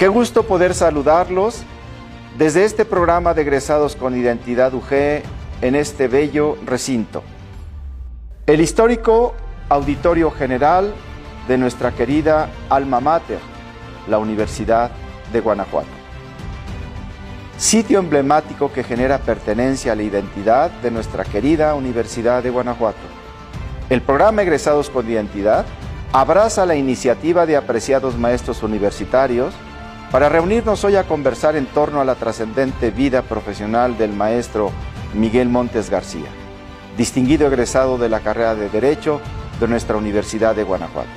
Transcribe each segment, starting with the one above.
Qué gusto poder saludarlos desde este programa de egresados con identidad UG en este bello recinto. El histórico Auditorio General de nuestra querida alma mater, la Universidad de Guanajuato. Sitio emblemático que genera pertenencia a la identidad de nuestra querida Universidad de Guanajuato. El programa Egresados con Identidad abraza la iniciativa de apreciados maestros universitarios para reunirnos hoy a conversar en torno a la trascendente vida profesional del maestro Miguel Montes García, distinguido egresado de la carrera de Derecho de nuestra Universidad de Guanajuato.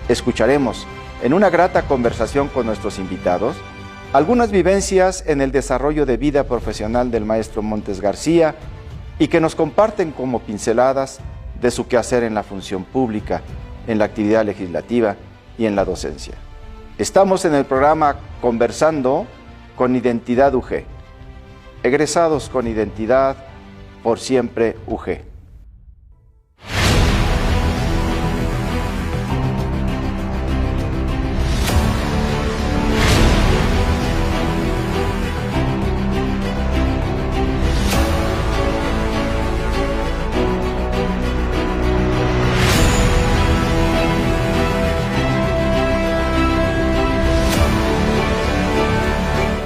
Escucharemos, en una grata conversación con nuestros invitados, algunas vivencias en el desarrollo de vida profesional del maestro Montes García y que nos comparten como pinceladas de su quehacer en la función pública, en la actividad legislativa y en la docencia. Estamos en el programa Conversando con Identidad UG. Egresados con identidad, por siempre UG.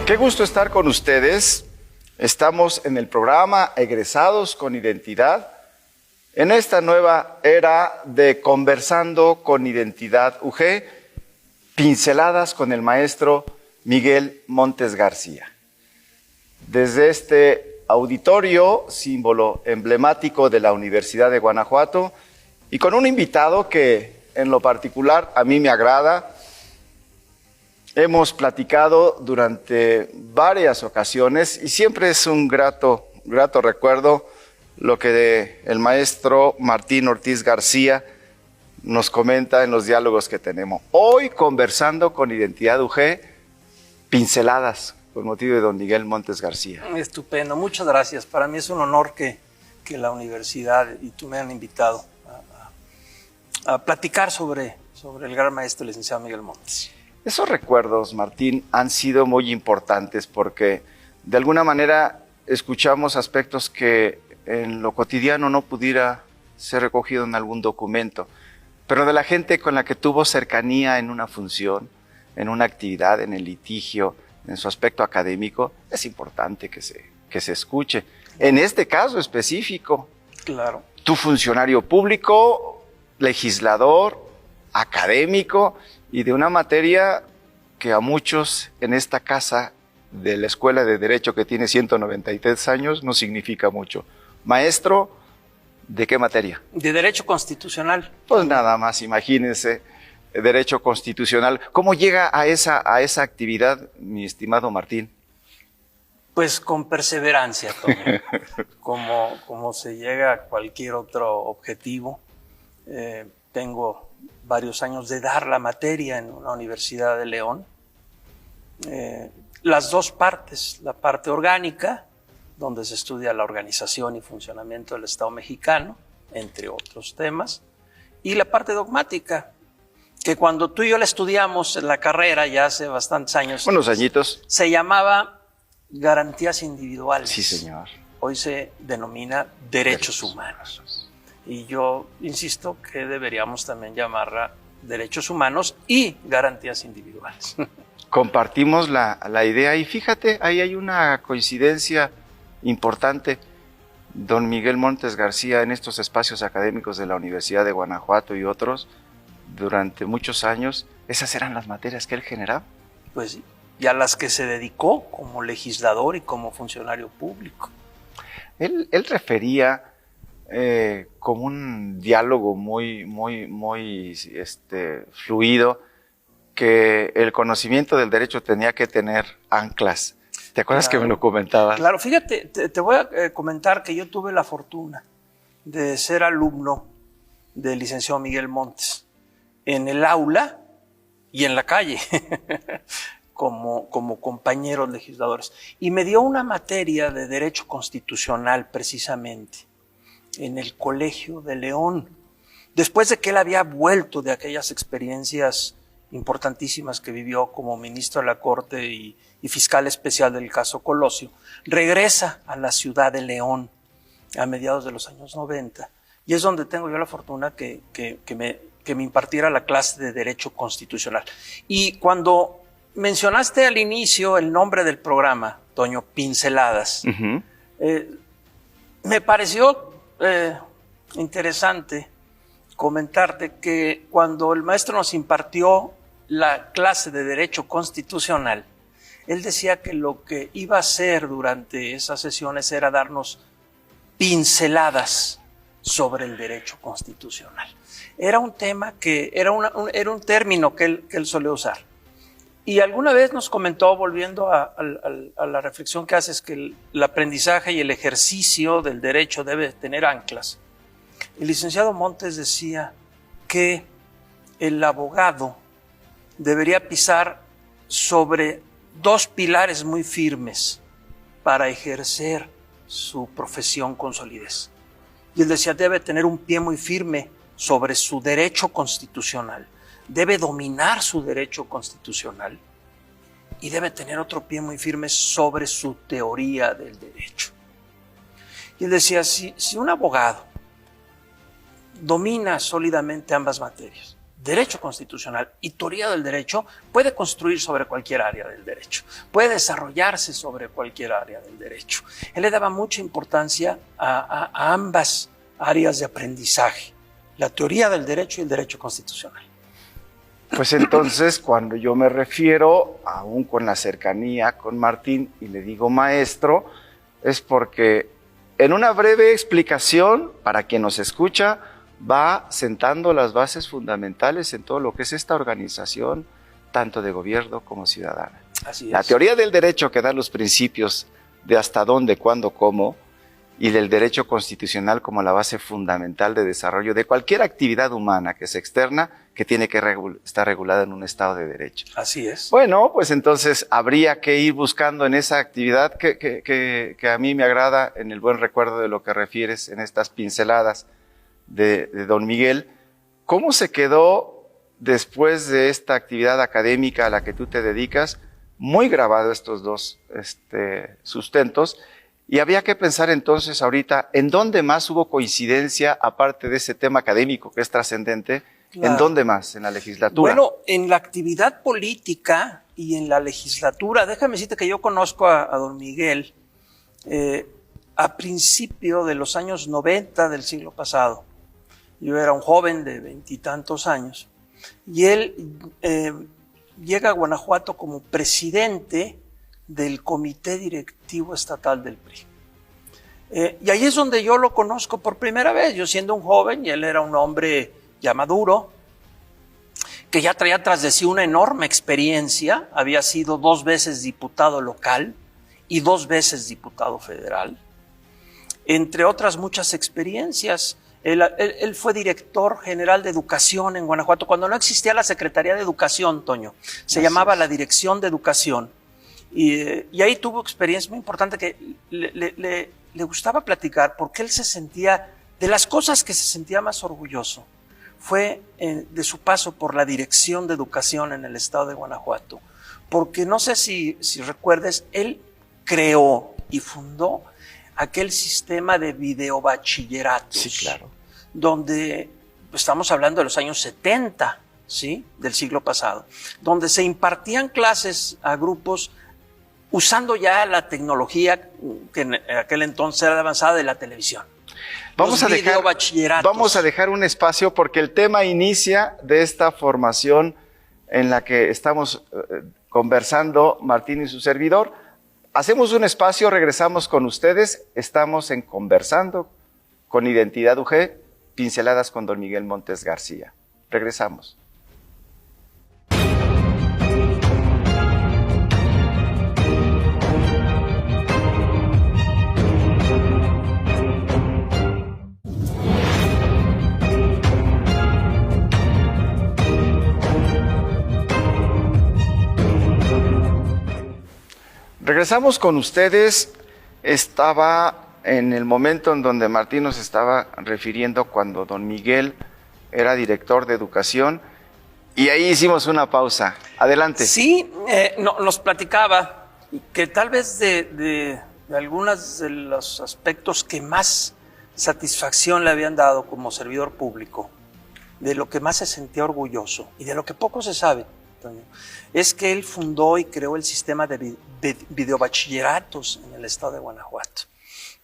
Qué gusto estar con ustedes. Estamos en el programa Egresados con Identidad, en esta nueva era de Conversando con Identidad UG, pinceladas con el maestro Miguel Montes García. Desde este auditorio, símbolo emblemático de la Universidad de Guanajuato, y con un invitado que en lo particular a mí me agrada. Hemos platicado durante varias ocasiones y siempre es un grato recuerdo lo que el maestro Martín Ortiz García nos comenta en los diálogos que tenemos. Hoy conversando con Identidad UG, pinceladas por motivo de don Miguel Montes García. Estupendo, muchas gracias. Para mí es un honor que la universidad y tú me han invitado a platicar sobre el gran maestro licenciado Miguel Montes. Esos recuerdos, Martín, han sido muy importantes porque de alguna manera escuchamos aspectos que en lo cotidiano no pudiera ser recogido en algún documento, pero de la gente con la que tuvo cercanía en una función, en una actividad, en el litigio, en su aspecto académico, es importante que se escuche. En este caso específico, claro, tu funcionario público, legislador, académico, y de una materia que a muchos en esta casa de la Escuela de Derecho que tiene 193 años no significa mucho. Maestro, ¿de qué materia? De Derecho Constitucional. Pues nada más, imagínense, Derecho Constitucional. ¿Cómo llega a esa actividad, mi estimado Martín? Pues con perseverancia, Toño. como se llega a cualquier otro objetivo. Tengo varios años de dar la materia en una universidad de León. Las dos partes, la parte orgánica, donde se estudia la organización y funcionamiento del Estado mexicano, entre otros temas, y la parte dogmática, que cuando tú y yo la estudiamos en la carrera ya hace bastantes años, unos añitos, se llamaba garantías individuales. Sí, señor. Hoy se denomina derechos humanos. Y yo insisto que deberíamos también llamarla derechos humanos y garantías individuales. Compartimos la idea y fíjate, ahí hay una coincidencia importante. Don Miguel Montes García en estos espacios académicos de la Universidad de Guanajuato y otros, durante muchos años, esas eran las materias que él generaba. Pues y a las que se dedicó como legislador y como funcionario público. Él refería como un diálogo muy fluido, que el conocimiento del derecho tenía que tener anclas. ¿Te acuerdas que me lo comentabas? Claro, fíjate, te voy a comentar que yo tuve la fortuna de ser alumno del licenciado Miguel Montes en el aula y en la calle como compañeros legisladores. Y me dio una materia de Derecho Constitucional precisamente en el Colegio de León, después de que él había vuelto de aquellas experiencias importantísimas que vivió como ministro de la Corte y fiscal especial del caso Colosio, regresa a la ciudad de León a mediados de los años 90, y es donde tengo yo la fortuna que me impartiera la clase de Derecho Constitucional. Y cuando mencionaste al inicio el nombre del programa, Toño, Pinceladas, me pareció interesante comentarte que cuando el maestro nos impartió la clase de Derecho Constitucional, él decía que lo que iba a hacer durante esas sesiones era darnos pinceladas sobre el derecho constitucional. Era un tema que era un término que él solía usar. Y alguna vez nos comentó, volviendo a la reflexión que haces, que el aprendizaje y el ejercicio del derecho debe tener anclas. El licenciado Montes decía que el abogado debería pisar sobre dos pilares muy firmes para ejercer su profesión con solidez. Y él decía, debe tener un pie muy firme sobre su derecho constitucional, debe dominar su derecho constitucional y debe tener otro pie muy firme sobre su teoría del derecho. Y él decía, si un abogado domina sólidamente ambas materias, derecho constitucional y teoría del derecho, puede construir sobre cualquier área del derecho, puede desarrollarse sobre cualquier área del derecho. Él le daba mucha importancia a ambas áreas de aprendizaje, la teoría del derecho y el derecho constitucional. Pues entonces, cuando yo me refiero, aún con la cercanía con Martín, y le digo maestro, es porque en una breve explicación, para quien nos escucha, va sentando las bases fundamentales en todo lo que es esta organización, tanto de gobierno como ciudadana. Así es. La teoría del derecho que da los principios de hasta dónde, cuándo, cómo, y del derecho constitucional como la base fundamental de desarrollo de cualquier actividad humana que es externa, que tiene que estar regulada en un Estado de Derecho. Así es. Bueno, pues entonces habría que ir buscando en esa actividad que a mí me agrada, en el buen recuerdo de lo que refieres en estas pinceladas de don Miguel, ¿cómo se quedó después de esta actividad académica a la que tú te dedicas? Muy grabado estos dos sustentos, y había que pensar entonces ahorita en dónde más hubo coincidencia, aparte de ese tema académico que es trascendente, Claro. ¿En dónde más? ¿En la legislatura? Bueno, en la actividad política y en la legislatura, déjame decirte que yo conozco a don Miguel a principio de los años 90 del siglo pasado. Yo era un joven de 20 y tantos años, y él llega a Guanajuato como presidente del Comité Directivo Estatal del PRI. Y ahí es donde yo lo conozco por primera vez, yo siendo un joven, y él era un hombre ya maduro, que ya traía tras de sí una enorme experiencia, había sido 2 veces diputado local y 2 veces diputado federal, entre otras muchas experiencias. Él fue director general de educación en Guanajuato, cuando no existía la Secretaría de Educación, Toño, se llamaba la Dirección de Educación, y ahí tuvo experiencia muy importante que le gustaba platicar, porque él se sentía, de las cosas que se sentía más orgulloso, fue de su paso por la Dirección de Educación en el estado de Guanajuato, porque no sé si recuerdes, él creó y fundó aquel sistema de videobachilleratos. Sí, claro. Donde estamos hablando de los años 70, ¿sí?, del siglo pasado, donde se impartían clases a grupos usando ya la tecnología que en aquel entonces era avanzada de la televisión. Vamos a dejar un espacio porque el tema inicia de esta formación en la que estamos conversando Martín y su servidor. Hacemos un espacio, regresamos con ustedes. Estamos en Conversando con Identidad UG, pinceladas con don Miguel Montes García. Regresamos. Regresamos con ustedes. Estaba en el momento en donde Martín nos estaba refiriendo cuando don Miguel era director de educación, Y ahí hicimos una pausa. Adelante. Sí, nos platicaba que tal vez de algunos de los aspectos que más satisfacción le habían dado como servidor público, de lo que más se sentía orgulloso y de lo que poco se sabe, Toño, es que él fundó y creó el sistema de videobachilleratos en el estado de Guanajuato,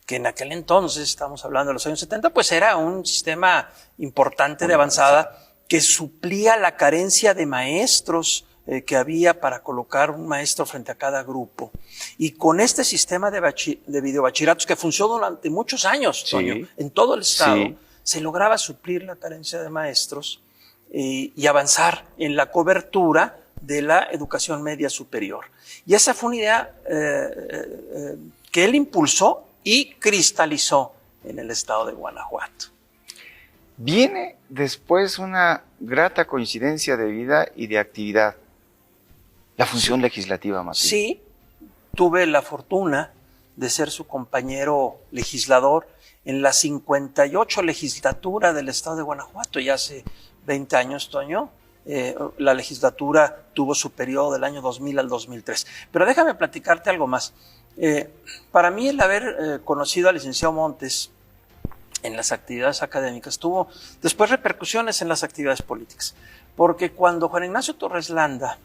que en aquel entonces, estamos hablando de los años 70, pues era un sistema importante de avanzada que suplía la carencia de maestros que había para colocar un maestro frente a cada grupo. Y con este sistema de videobachilleratos que funcionó durante muchos años, Toño, sí, en todo el estado, sí, se lograba suplir la carencia de maestros y avanzar en la cobertura de la educación media superior. Y esa fue una idea que él impulsó y cristalizó en el estado de Guanajuato. Viene después una grata coincidencia de vida y de actividad. La función legislativa, Martín. Sí, tuve la fortuna de ser su compañero legislador en la 58 legislatura del estado de Guanajuato, ya hace 20 años, Toño. La legislatura tuvo su periodo del año 2000 al 2003. Pero déjame platicarte algo más. Para mí el haber conocido al licenciado Montes en las actividades académicas tuvo después repercusiones en las actividades políticas, porque cuando Juan Ignacio Torres Landa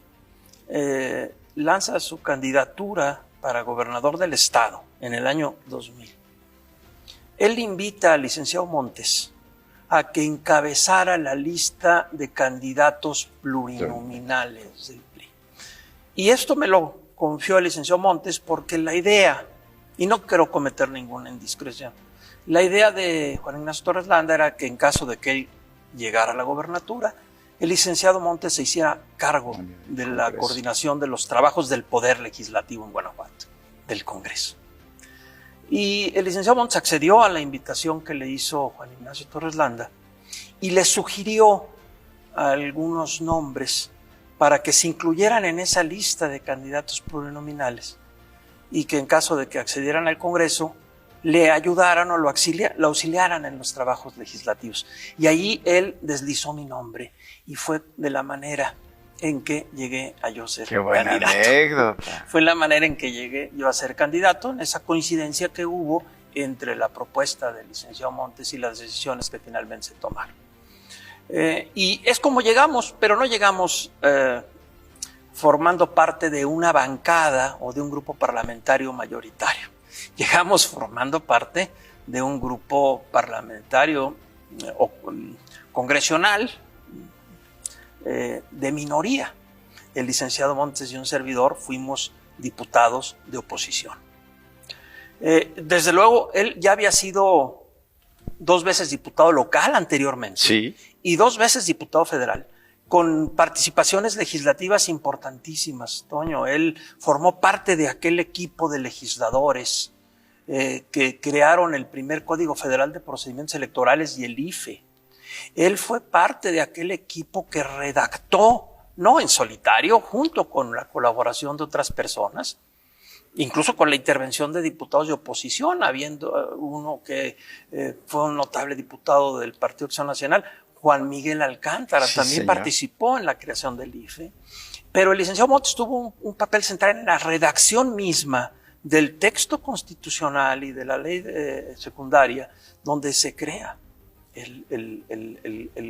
lanza su candidatura para gobernador del estado en el año 2000, él invita al licenciado Montes a que encabezara la lista de candidatos plurinominales del PRI. Y esto me lo confió el licenciado Montes porque la idea, y no quiero cometer ninguna indiscreción, la idea de Juan Ignacio Torres Landa era que en caso de que él llegara a la gobernatura, el licenciado Montes se hiciera cargo de la coordinación de los trabajos del Poder Legislativo en Guanajuato, del Congreso. Y el licenciado Montes accedió a la invitación que le hizo Juan Ignacio Torres Landa y le sugirió algunos nombres para que se incluyeran en esa lista de candidatos plurinominales y que en caso de que accedieran al Congreso le ayudaran o lo auxiliaran en los trabajos legislativos. Y ahí él deslizó mi nombre y fue de la manera en que llegué a yo ser candidato. ¡Qué buena anécdota! Fue la manera en que llegué yo a ser candidato, en esa coincidencia que hubo entre la propuesta del licenciado Montes y las decisiones que finalmente se tomaron. Y es como llegamos, pero no llegamos formando parte de una bancada o de un grupo parlamentario mayoritario. Llegamos formando parte de un grupo parlamentario o congresional de minoría. El licenciado Montes y un servidor fuimos diputados de oposición. Desde luego, él ya había sido 2 veces diputado local anteriormente, sí, y 2 veces diputado federal, con participaciones legislativas importantísimas, Toño. Él formó parte de aquel equipo de legisladores que crearon el primer Código Federal de Procedimientos Electorales y el IFE. Él fue parte de aquel equipo que redactó, no en solitario, junto con la colaboración de otras personas, incluso con la intervención de diputados de oposición, habiendo uno que fue un notable diputado del Partido Acción Nacional, Juan Miguel Alcántara, sí, también señor, participó en la creación del IFE. Pero el licenciado Montes tuvo un papel central en la redacción misma del texto constitucional y de la ley secundaria, donde se crea el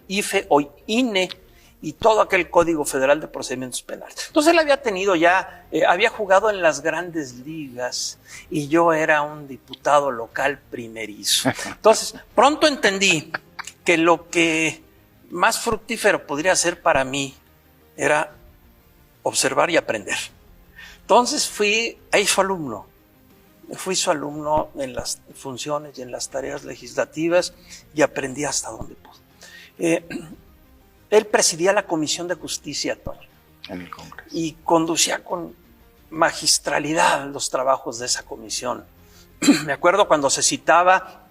IFE o INE y todo aquel Código Federal de Procedimientos Penales. Entonces él había tenido ya, había jugado en las grandes ligas y yo era un diputado local primerizo. Entonces pronto entendí que lo que más fructífero podría ser para mí era observar y aprender. Entonces fui su alumno en las funciones y en las tareas legislativas y aprendí hasta donde pude. Él presidía la Comisión de Justicia, Toño, en el Congreso, y conducía con magistralidad los trabajos de esa comisión. Me acuerdo cuando se citaba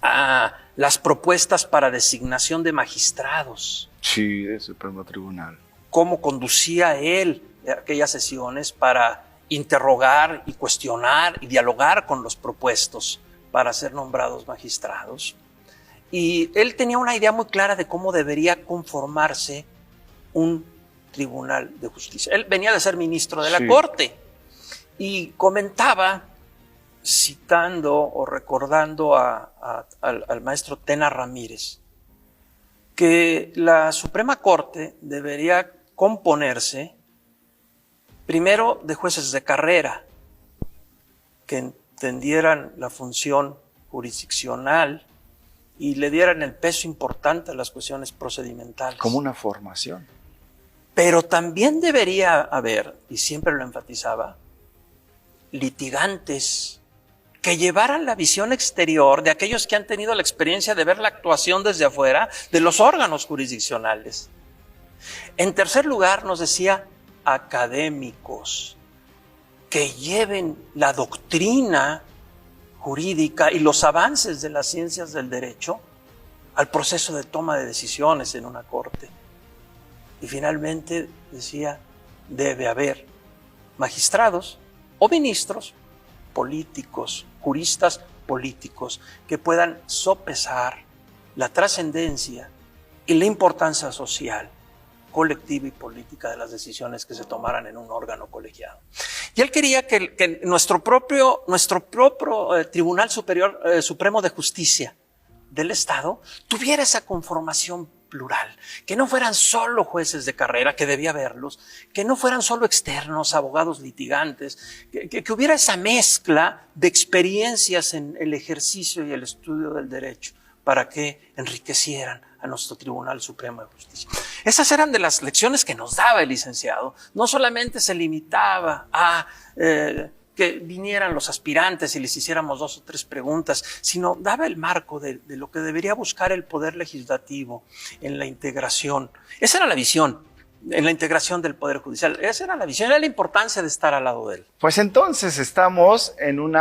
a las propuestas para designación de magistrados. Sí, del Supremo Tribunal. Cómo conducía él aquellas sesiones para interrogar y cuestionar y dialogar con los propuestos para ser nombrados magistrados. Y él tenía una idea muy clara de cómo debería conformarse un tribunal de justicia. Él venía de ser ministro de la Corte y comentaba, citando o recordando al maestro Tena Ramírez, que la Suprema Corte debería componerse primero de jueces de carrera que entendieran la función jurisdiccional y le dieran el peso importante a las cuestiones procedimentales. Como una formación. Pero también debería haber, y siempre lo enfatizaba, litigantes que llevaran la visión exterior de aquellos que han tenido la experiencia de ver la actuación desde afuera de los órganos jurisdiccionales. En tercer lugar, nos decía, académicos que lleven la doctrina jurídica y los avances de las ciencias del derecho al proceso de toma de decisiones en una corte. Y finalmente decía, debe haber magistrados o ministros políticos, juristas políticos, que puedan sopesar la trascendencia y la importancia social, colectiva y política de las decisiones que se tomaran en un órgano colegiado. Y él quería que nuestro propio Tribunal Supremo de Justicia del Estado tuviera esa conformación plural, que no fueran solo jueces de carrera, que debía haberlos, que no fueran solo externos, abogados litigantes, que hubiera esa mezcla de experiencias en el ejercicio y el estudio del derecho para que enriquecieran a nuestro Tribunal Supremo de Justicia. Esas eran de las lecciones que nos daba el licenciado. No solamente se limitaba a que vinieran los aspirantes y les hiciéramos 2 o 3 preguntas, sino daba el marco de lo que debería buscar el Poder Legislativo en la integración. Esa era la visión, en la integración del Poder Judicial. Esa era la visión, era la importancia de estar al lado de él. Pues entonces estamos en un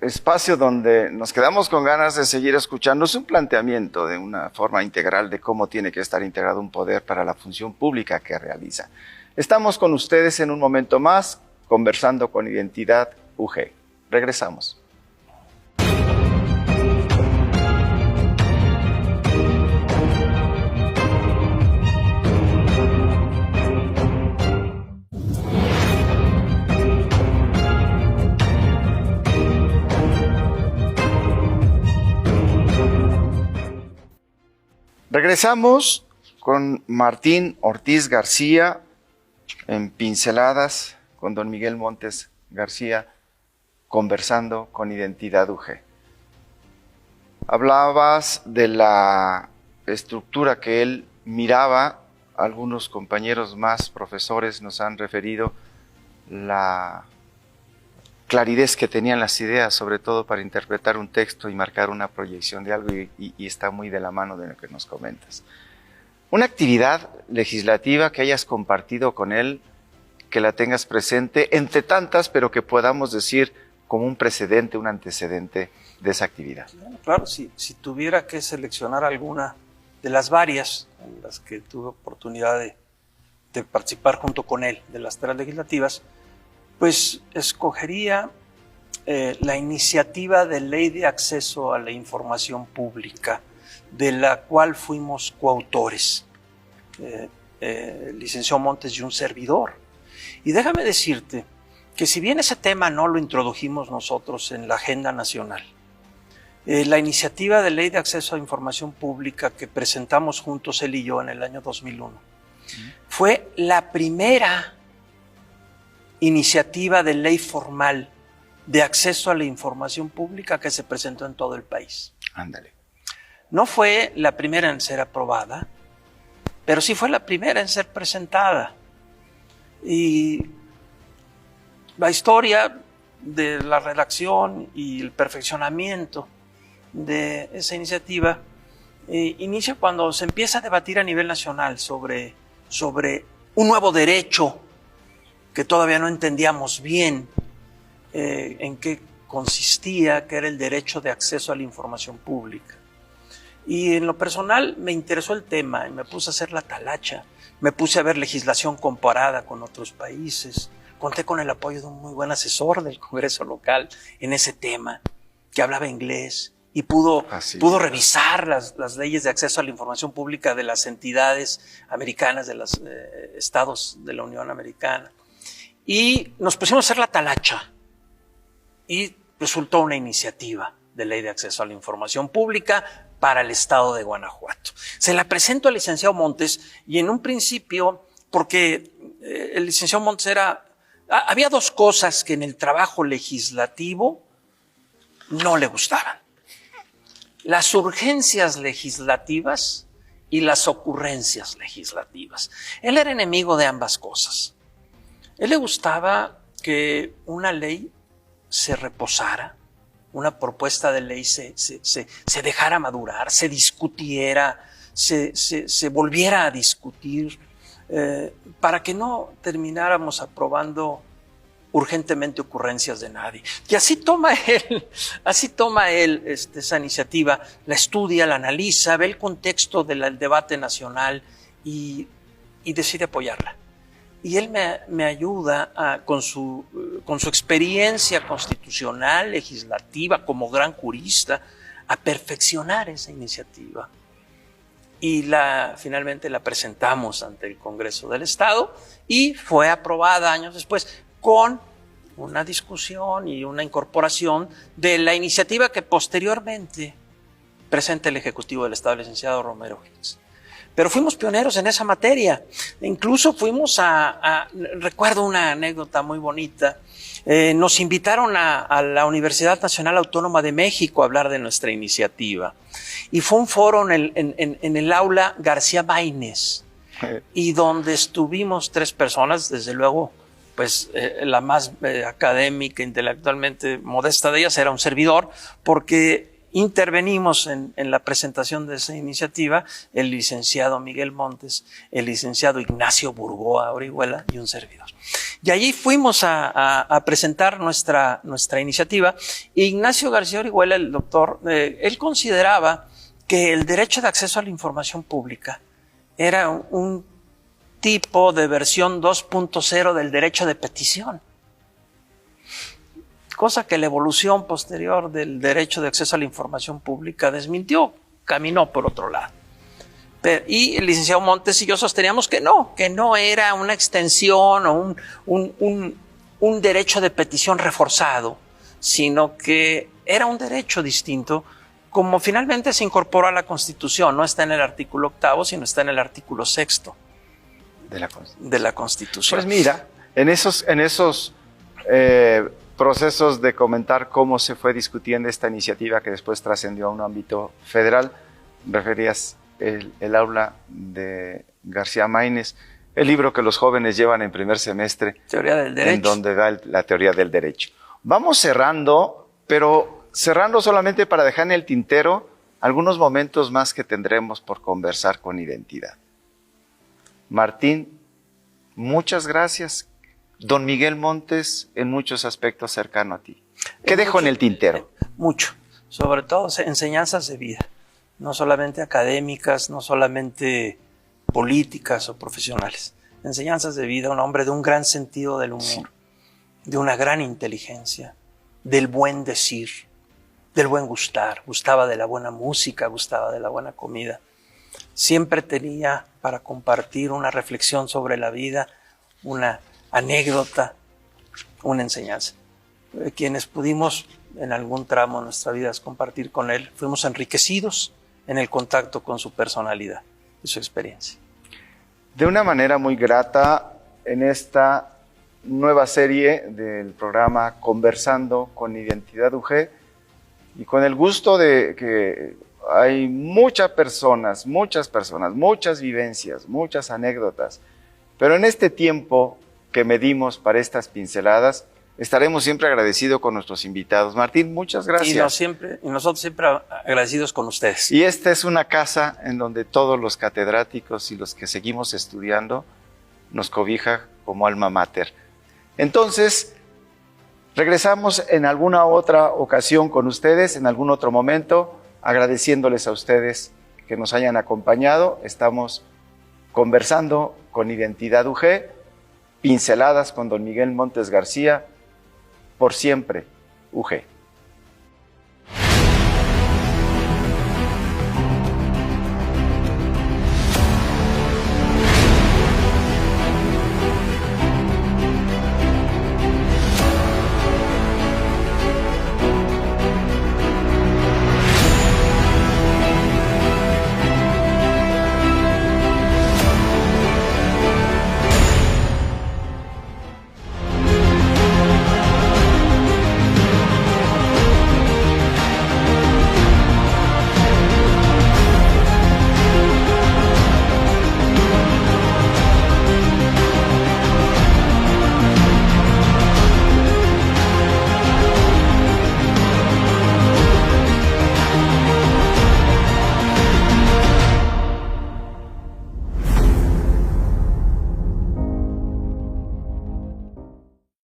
espacio donde nos quedamos con ganas de seguir escuchando. Es un planteamiento de una forma integral de cómo tiene que estar integrado un poder para la función pública que realiza. Estamos con ustedes en un momento más, conversando con Identidad UG. Regresamos. Regresamos con Martín Ortiz García en Pinceladas con don Miguel Montes García, conversando con Identidad UG. Hablabas de la estructura que él miraba, algunos compañeros más, profesores, nos han referido la claridad que tenían las ideas, sobre todo para interpretar un texto y marcar una proyección de algo, y está muy de la mano de lo que nos comentas. Una actividad legislativa que hayas compartido con él, que la tengas presente, entre tantas, pero que podamos decir como un precedente, un antecedente de esa actividad. Claro, si tuviera que seleccionar alguna de las varias en las que tuve oportunidad de participar junto con él, de las tareas legislativas, pues escogería la iniciativa de Ley de Acceso a la Información Pública, de la cual fuimos coautores, el licenciado Montes y un servidor. Y déjame decirte que si bien ese tema no lo introdujimos nosotros en la agenda nacional, la iniciativa de Ley de Acceso a Información Pública que presentamos juntos él y yo en el año 2001, fue la primera iniciativa de ley formal de acceso a la información pública que se presentó en todo el país. Ándale. No fue la primera en ser aprobada, pero sí fue la primera en ser presentada. Y la historia de la redacción y el perfeccionamiento de esa iniciativa inicia cuando se empieza a debatir a nivel nacional sobre un nuevo derecho que todavía no entendíamos bien en qué consistía, que era el derecho de acceso a la información pública. Y en lo personal me interesó el tema y me puse a hacer la talacha, me puse a ver legislación comparada con otros países, conté con el apoyo de un muy buen asesor del Congreso local en ese tema, que hablaba inglés y pudo revisar las leyes de acceso a la información pública de las entidades americanas, de los estados de la Unión Americana. Y nos pusimos a hacer la talacha y resultó una iniciativa de ley de acceso a la información pública para el estado de Guanajuato. Se la presento al licenciado Montes y en un principio, porque el licenciado Montes había dos cosas que en el trabajo legislativo no le gustaban: las urgencias legislativas y las ocurrencias legislativas. Él era enemigo de ambas cosas. Él le gustaba que una ley se reposara, una propuesta de ley se dejara madurar, se discutiera, se volviera a discutir, para que no termináramos aprobando urgentemente ocurrencias de nadie. Y así toma él esa iniciativa, la estudia, la analiza, ve el contexto del debate nacional y decide apoyarla. Y él me ayuda con su experiencia constitucional, legislativa, como gran jurista, a perfeccionar esa iniciativa. Y finalmente la presentamos ante el Congreso del Estado y fue aprobada años después con una discusión y una incorporación de la iniciativa que posteriormente presenta el Ejecutivo del Estado, el licenciado Romero Hicks. Pero fuimos pioneros en esa materia. Incluso fuimos recuerdo una anécdota muy bonita. Nos invitaron a la Universidad Nacional Autónoma de México a hablar de nuestra iniciativa. Y fue un foro en el aula García Maínez, y donde estuvimos 3 personas, desde luego, pues la más académica, intelectualmente modesta de ellas era un servidor, porque intervenimos en la presentación de esa iniciativa el licenciado Miguel Montes, el licenciado Ignacio Burgoa Orihuela y un servidor. Y allí fuimos a presentar nuestra iniciativa. Ignacio García Orihuela, el doctor, él consideraba que el derecho de acceso a la información pública era un tipo de versión 2.0 del derecho de petición, cosa que la evolución posterior del derecho de acceso a la información pública desmintió, caminó por otro lado. Y el licenciado Montes y yo sosteníamos que no era una extensión o un derecho de petición reforzado, sino que era un derecho distinto, como finalmente se incorporó a la Constitución. No está en el artículo 8º, sino está en el artículo 6º de la Constitución. Pues mira, en esos procesos de comentar cómo se fue discutiendo esta iniciativa que después trascendió a un ámbito federal, referías el aula de García Maínez, el libro que los jóvenes llevan en primer semestre, Teoría del Derecho, en donde da la teoría del derecho. Vamos cerrando, pero cerrando solamente para dejar en el tintero algunos momentos más que tendremos por conversar con Identidad. Martín, muchas gracias. Don Miguel Montes, en muchos aspectos cercano a ti. ¿Qué dejo en el tintero? Mucho, sobre todo enseñanzas de vida, no solamente académicas, no solamente políticas o profesionales. Enseñanzas de vida, un hombre de un gran sentido del humor, sí, de una gran inteligencia, del buen decir, del buen gustar. Gustaba de la buena música, gustaba de la buena comida. Siempre tenía para compartir una reflexión sobre la vida, una anécdota, una enseñanza. Quienes pudimos en algún tramo de nuestra vida compartir con él, fuimos enriquecidos en el contacto con su personalidad y su experiencia. De una manera muy grata, en esta nueva serie del programa Conversando con Identidad UG, y con el gusto de que hay muchas personas, muchas vivencias, muchas anécdotas, pero en este tiempo que medimos para estas pinceladas, estaremos siempre agradecidos con nuestros invitados. Martín, muchas gracias. Y nosotros siempre agradecidos con ustedes. Y esta es una casa en donde todos los catedráticos y los que seguimos estudiando nos cobija como alma mater. Entonces, regresamos en alguna otra ocasión con ustedes, en algún otro momento, agradeciéndoles a ustedes que nos hayan acompañado. Estamos conversando con Identidad UG, pinceladas con don Miguel Montes García, por siempre UG.